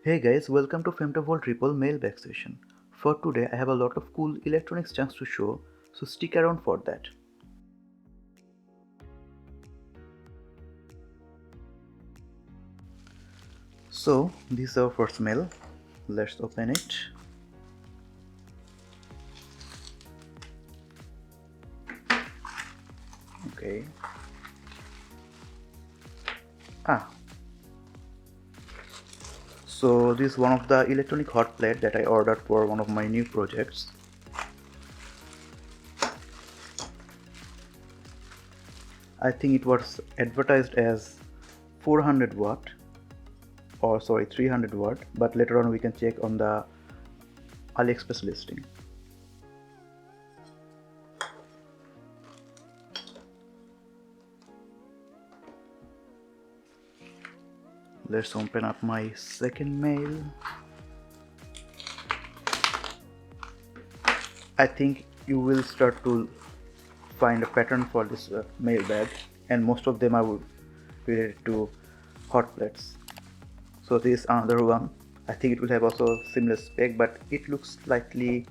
Hey guys, welcome to Femtovolt Ripple mailbag session. For today, I have a lot of cool electronics chance to show, so stick around for that. So, this is our first mail. Let's open it. Okay. Ah, so this is one of the electronic hot plate that I ordered for one of my new projects. I think it was advertised as 400 watt or sorry 300 watt, but later on we can check on the AliExpress listing. Let's open up my second mail. I think you will start to find a pattern for this mail bag, and most of them are related to hot plates. So this is another one. I think it will have also similar spec, but it looks slightly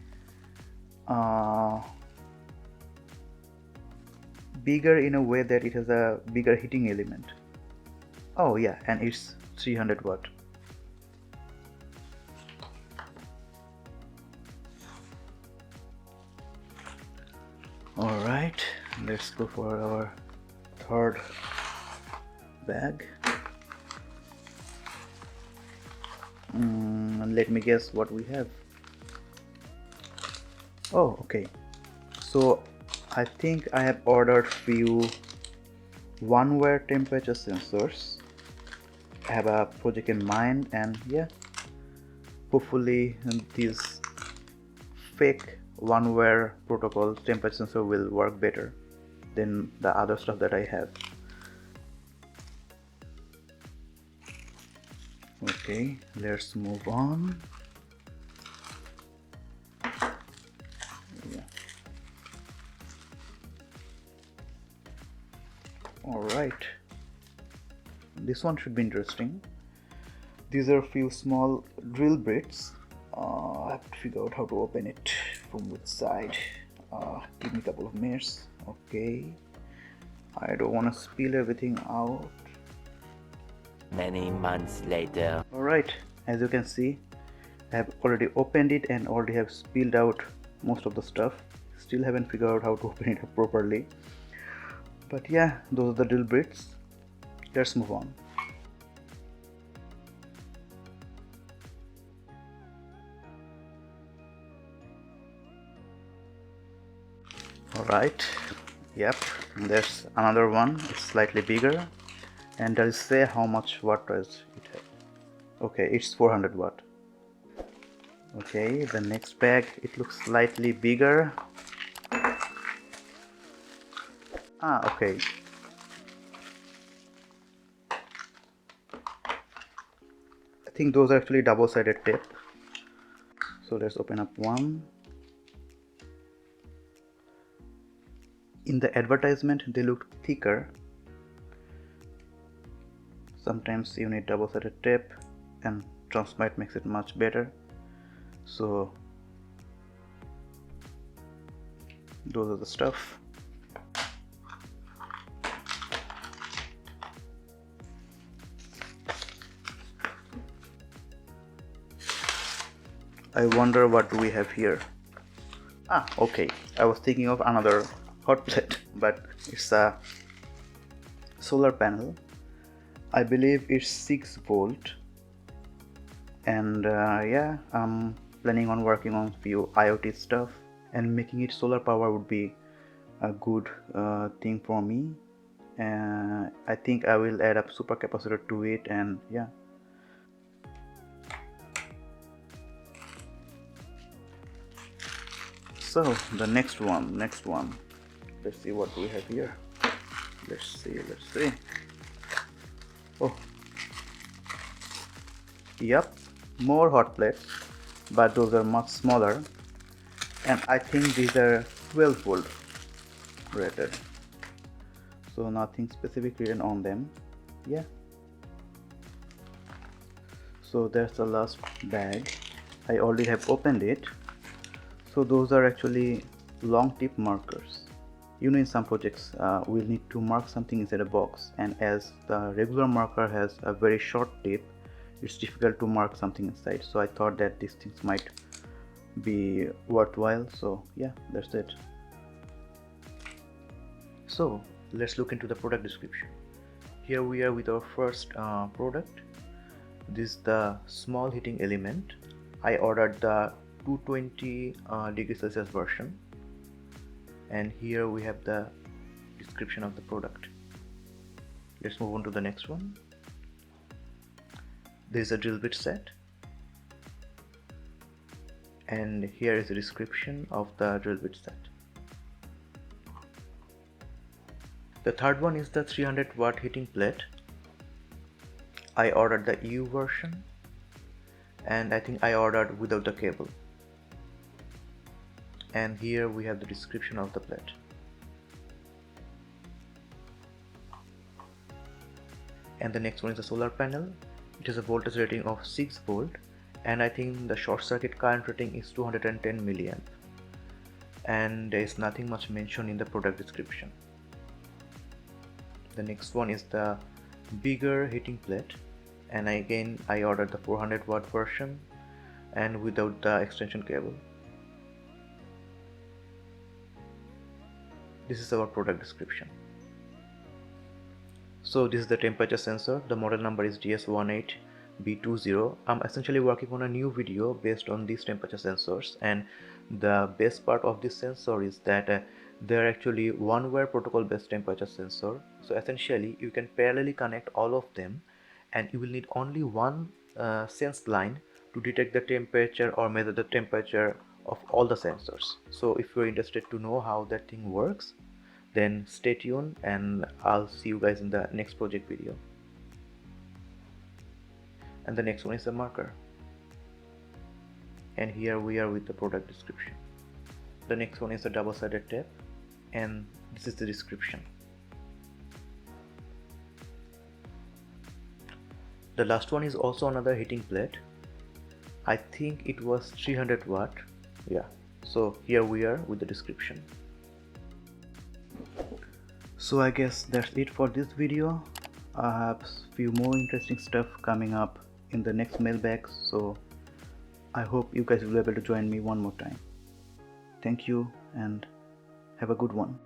bigger in a way that it has a bigger heating element. Oh yeah, and it's 300 watt. Alright, let's go for our third bag. Let me guess what we have. Oh, okay. So I think I have ordered few one-wire temperature sensors. I have a project in mind, and yeah, hopefully this fake one-wire protocol temperature sensor will work better than the other stuff that I have. Okay, let's move on. Yeah. Alright, this one should be interesting. These are a few small drill bits. I have to figure out how to open it from which side. Give me a couple of minutes. Okay, I don't want to spill everything out. Many months later. Alright, as you can see, I have already opened it and already have spilled out most of the stuff. Still haven't figured out how to open it up properly. But yeah, those are the drill bits. Let's move on. Alright, yep, there's another one. It's slightly bigger, and does say how much watt does it have. Okay, it's 400 watt. Okay, the next bag, it looks slightly bigger. Okay. I think those are actually double-sided tape. So let's open up one. In the advertisement, they looked thicker. Sometimes you need double-sided tape, and Transmite makes it much better. So those are the stuff. I wonder what do we have here. Okay, I was thinking of another hot plate, but it's a solar panel. I believe it's 6 volt, and yeah, I'm planning on working on few IoT stuff, and making it solar power would be a good thing for me. I think I will add up supercapacitor to it, and yeah. So the next one, let's see what we have here. Let's see. Oh, yep, more hot plates, but those are much smaller, and I think these are 12 volt rated, so nothing specific written on them. Yeah, So that's the last bag. I already have opened it. So those are actually long tip markers. You know, in some projects we'll need to mark something inside a box, and as the regular marker has a very short tip, it's difficult to mark something inside. So I thought that these things might be worthwhile. So yeah, that's it. So let's look into the product description. Here we are with our first product. This is the small heating element. I ordered the 220 degrees Celsius version, and here we have the description of the product. Let's move on to the next one. This is a drill bit set, and here is a description of the drill bit set. The third one is the 300 watt heating plate. I ordered the EU version, and I think I ordered without the cable. And here we have the description of the plate. And the next one is the solar panel. It has a voltage rating of 6 volt, and I think the short circuit current rating is 210 milliamp. And there is nothing much mentioned in the product description. The next one is the bigger heating plate, and again I ordered the 400 watt version and without the extension cable. This is our product description. So this is the temperature sensor. The model number is DS18B20. I'm essentially working on a new video based on these temperature sensors, and the best part of this sensor is that they're actually one-wire protocol based temperature sensor. So essentially you can parallelly connect all of them, and you will need only one sense line to detect the temperature or measure the temperature of all the sensors. So if you're interested to know how that thing works, then stay tuned, and I'll see you guys in the next project video. And the next one is the marker, and here we are with the product description. The next one is the double-sided tape, and this is the description. The last one is also another heating plate. I think it was 300 watt. Yeah, so here we are with the description. So I guess that's it for this video. I have few more interesting stuff coming up in the next mailbag, so I hope you guys will be able to join me one more time. Thank you and have a good one.